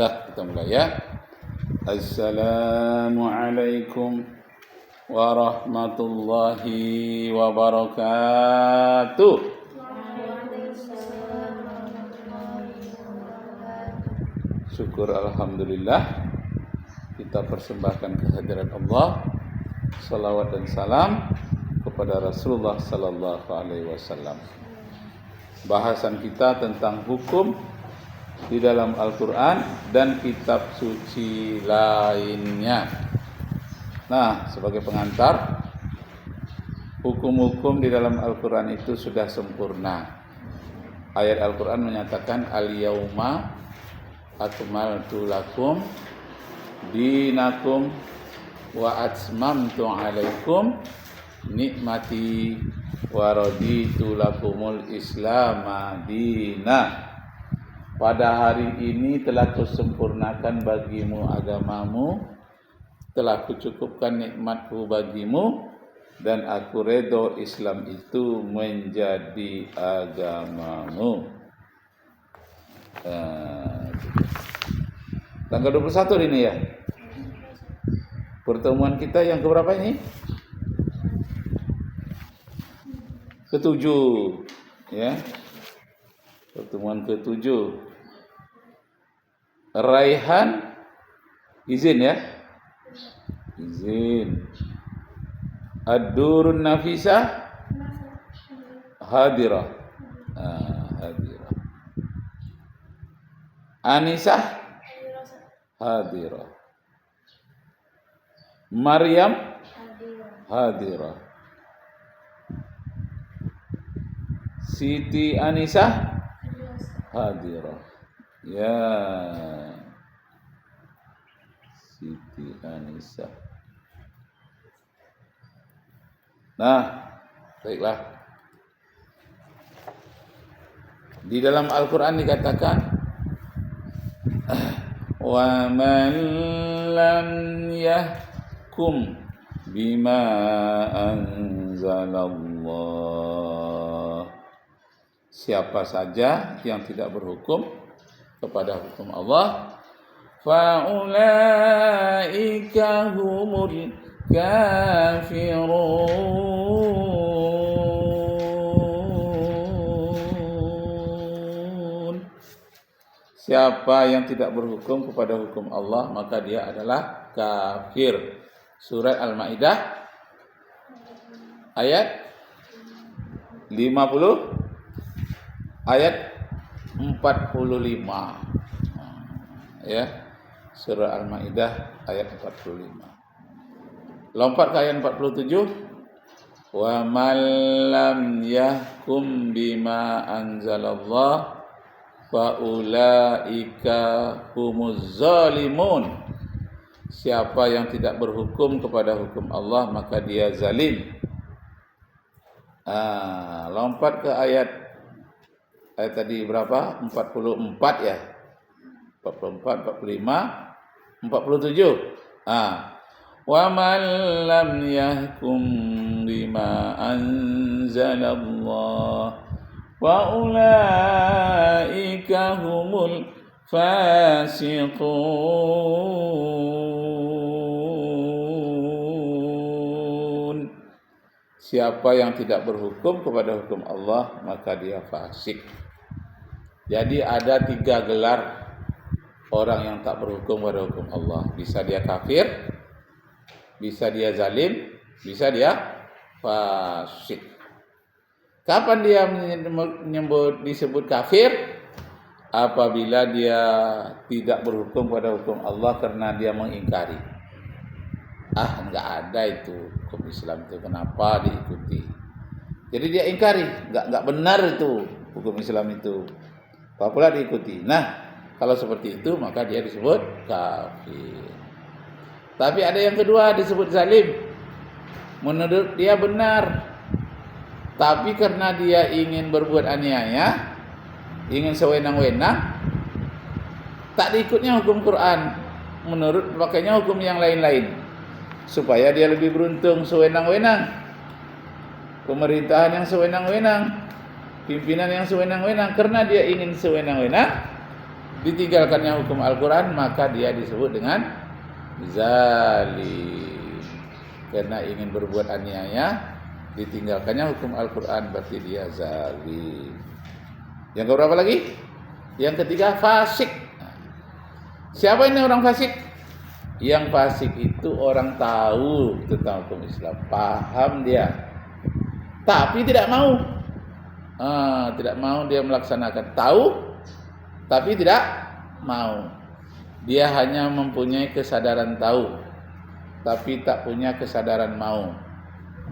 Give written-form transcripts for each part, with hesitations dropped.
Dah, kita mulai ya. Assalamualaikum warahmatullahi wabarakatuh. Syukur alhamdulillah kita persembahkan kehadiran Allah, salawat dan salam kepada Rasulullah sallallahu alaihi wasallam. Bahasan kita tentang hukum di dalam Al-Quran dan kitab suci lainnya. Nah, sebagai pengantar, hukum-hukum di dalam Al-Quran itu sudah sempurna. Ayat Al-Quran menyatakan al-yauma akmaltu lakum dinakum wa atmamtu alaikum nikmati wa raditu lakumul islama dina. Pada hari ini telah kusempurnakan bagimu agamamu, telah kucukupkan nikmatku bagimu, dan aku redha Islam itu menjadi agamamu. Tanggal 21 ini ya. Pertemuan kita yang keberapa ini? Ketujuh, ya. Pertemuan ketujuh. Raihan izin ya. Izin. Ad-durun nafisah hadirah. Hadirah. Anisah hadirah. Maryam hadirah. Siti Anisah hadirah. Ya, Siti Anisah. Nah, baiklah. Di dalam Al-Quran dikatakan, wa man lam yahkum bima anzalallah. Siapa saja yang tidak berhukum kepada hukum Allah, faulaika humul kafirun. Siapa yang tidak berhukum kepada hukum Allah, maka dia adalah kafir. Surat Al-Maidah ayat 50 ayat 45. Ya. Surah Al-Maidah ayat 45. Lompat ke ayat 47. Wa man lam yahkum bima anzalallah fa ulaika humuz zalimun. Siapa yang tidak berhukum kepada hukum Allah, maka dia zalim. Lompat ke ayat tadi berapa? 44 ya. 44, 45, 47. Wa man lam yahkum bima anzalallah wa ulaika humul fasiqun. Siapa yang tidak berhukum kepada hukum Allah, maka dia fasik. Jadi ada 3 gelar orang yang tak berhukum pada hukum Allah. Bisa dia kafir, bisa dia zalim, bisa dia fasik. Kapan dia disebut kafir? Apabila dia tidak berhukum pada hukum Allah karena dia mengingkari. Enggak ada itu hukum Islam itu, kenapa diikuti? Jadi dia ingkari, enggak benar itu hukum Islam itu. Apa pula diikuti. Nah, kalau seperti itu maka dia disebut kafir. Tapi ada yang kedua disebut zalim. Menurut dia benar, tapi karena dia ingin berbuat aniaya, ingin sewenang-wenang, tak diikutnya hukum Quran. Menurut pakainya hukum yang lain-lain, supaya dia lebih beruntung sewenang-wenang. Pemerintahan yang sewenang-wenang, pimpinan yang sewenang-wenang. Karena dia ingin sewenang-wenang, ditinggalkannya hukum Al-Quran, maka dia disebut dengan zalim. Karena ingin berbuat aniaya, ditinggalkannya hukum Al-Quran, berarti dia zalim. Yang keberapa lagi? Yang ketiga, fasik. Siapa ini orang fasik? Yang fasik itu orang tahu tentang hukum Islam, paham dia, tapi tidak mau. Tidak mau dia melaksanakan. Tahu, tapi tidak mau. Dia hanya mempunyai kesadaran tahu, tapi tak punya kesadaran mau.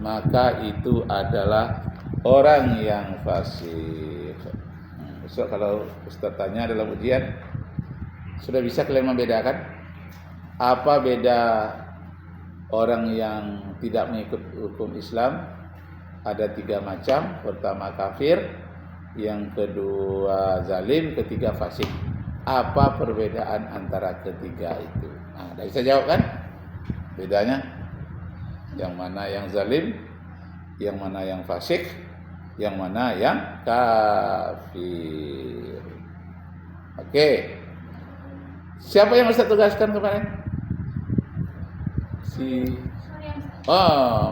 Maka itu adalah orang yang fasik. Besok kalau Ustaz tanya dalam ujian, sudah bisa kalian membedakan apa beda orang yang tidak mengikut hukum Islam? Ada 3 macam. Pertama kafir, yang kedua zalim, ketiga fasik. Apa perbedaan antara ketiga itu? Nah, bisa jawab kan? Bedanya yang mana yang zalim, yang mana yang fasik, yang mana yang kafir. Oke. Siapa yang Ustaz tugaskan kemarin?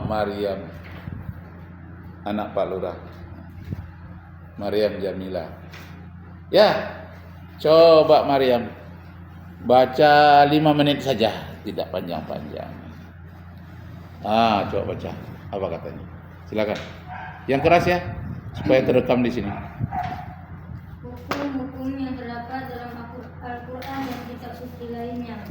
Maryam, anak Pak Lurah, Maryam Jamila. Ya, coba Maryam baca 5 menit saja, tidak panjang-panjang. Coba baca. Apa katanya? Silakan. Yang keras ya, supaya terekam di sini. Hukum-hukum yang terdapat dalam Al-Quran dan kitab suci lainnya.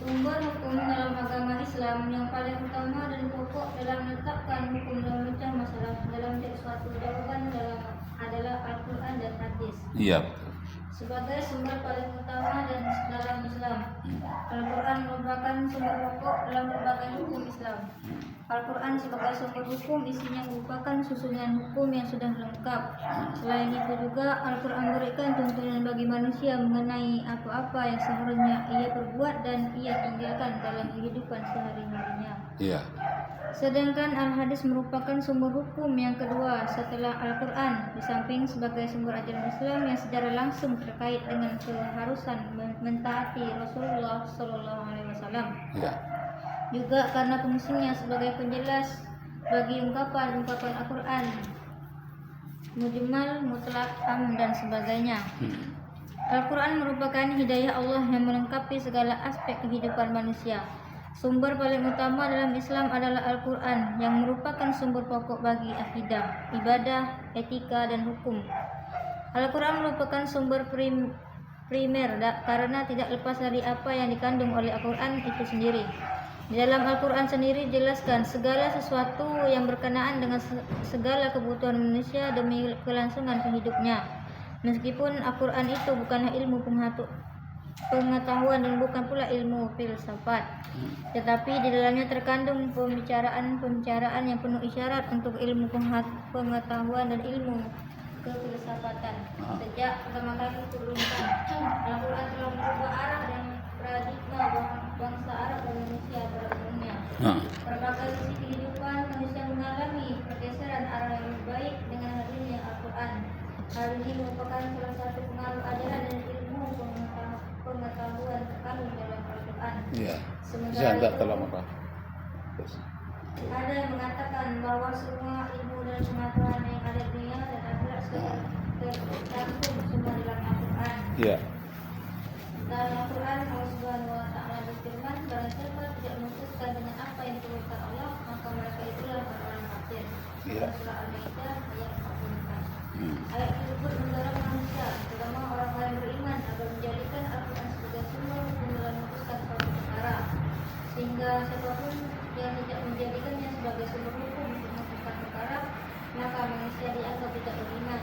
Sumber hukum dalam agama Islam yang paling utama dan pokok dalam menetapkan hukum dalam macam masalah dalam suatu jawaban adalah Al-Quran dan hadis. Iya. Sebagai sumber paling utama dan dalam Islam, Al-Quran merupakan sumber pokok dalam berbagai hukum Islam. Al-Quran sebagai sumber hukum isinya merupakan susunan hukum yang sudah lengkap. Selain itu juga Al-Quran memberikan tuntunan bagi manusia mengenai apa-apa yang seharusnya ia perbuat dan ia tinggalkan dalam kehidupan sehari-harinya. Iya. Sedangkan Al-Hadis merupakan sumber hukum yang kedua setelah Al-Quran, di samping sebagai sumber ajaran Islam yang secara langsung terkait dengan keharusan mentaati Rasulullah SAW. Iya. Juga karena fungsinya sebagai penjelas bagi ungkapan-ungkapan Al-Quran, mujmal, mutlak, am, dan sebagainya. Al-Quran merupakan hidayah Allah yang melengkapi segala aspek kehidupan manusia. Sumber paling utama dalam Islam adalah Al-Quran yang merupakan sumber pokok bagi akidah, ibadah, etika, dan hukum. Al-Quran merupakan sumber primer karena tidak lepas dari apa yang dikandung oleh Al-Quran itu sendiri. Di dalam Al-Quran sendiri dijelaskan segala sesuatu yang berkenaan dengan segala kebutuhan manusia demi kelangsungan hidupnya. Meskipun Al-Quran itu bukanlah ilmu pengetahuan dan bukan pula ilmu filsafat, tetapi di dalamnya terkandung pembicaraan yang penuh isyarat untuk ilmu pengetahuan dan ilmu kefilsafatan. Sejak pertama kali diturunkan, Al-Quran telah mengubah arah dan paradigma bangsa Arab dan Indonesia pada umumnya. Berbagai sisi kehidupan manusia mengalami pergeseran arah yang lebih baik dengan hadirnya Al-Quran. Hal ini merupakan salah satu pengaruh ajaran dan ilmu pengetahuan terkandung dalam Al-Quran. Iya. Sementara itu, ada yang mengatakan bahwa semua ilmu dan pengetahuan yang ada di dunia dan akhirat sudah tercantum semua dalam Al-Quran. Iya. Dalam Al-Quran, Allah Subhanahu wa Ta'ala berfirman, barang siapa tidak memutuskan dengan apa yang diturunkan Allah, maka mereka itulah orang-orang kafir. Surah Al-Maidah ayat 44. Ayat tersebut mendorong manusia, terutama orang-orang yang beriman, agar menjadikan Al-Quran sebagai sumber hukum dalam memutuskan suatu perkara, sehingga siapapun yang tidak menjadikannya sebagai sumber hukum untuk memutuskan perkara, maka manusia dianggap tidak beriman.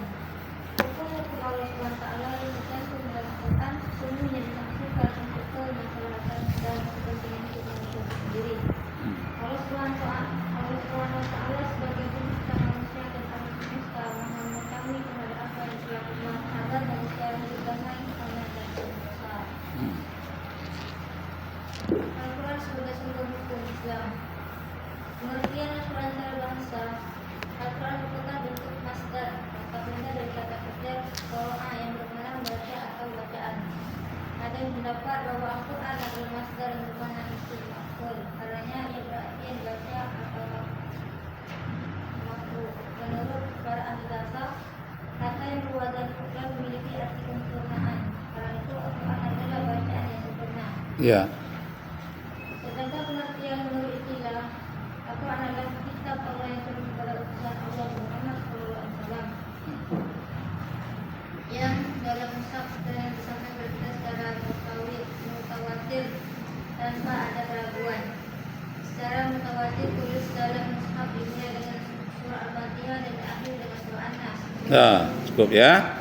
Hukum Allah SWT yang tercantum dalam Al-Quran semuanya dimaksudkan untuk kemaslahatan dan kepentingan hidup manusia sendiri. Allah SWT sebagai pencipta manusia dan ahli semesta Maha mengetahui terhadap apa yang telah berbuat agar manusia hidup damai, aman, dan sentosa. Al-Quran sebagai sumber hukum Islam. Pengertian Al-Quran secara bahasa. Al-Quran merupakan bentuk masdar, maka benda dari kata kerja qira'a yang bermakna membaca atau bacaan. Ada yang pendapat bahwa Al-Quran adalah masdar yang bermakna isim maf'ul, karenanya ia berarti yang dibaca atau makruh. Menurut para ahli bahasa, kata yang berwazan fi'il memiliki arti kesempurnaan. Karena itu Al-Quran adalah bacaan yang sempurna. Ya. Sedangkan pengertian menurut istilah, Al-Quran adalah kitab Allah yang turun kepada utusan Allah Muhammad SAW yang dalam mushaf dan disampaikan kepada kita secara mutawatir tanpa ada keraguan. Secara mutawatir tulis dalam mushaf dimulai dengan surah Al-Fatihah dan akhir dengan surah An-Nas. Nah, cukup ya.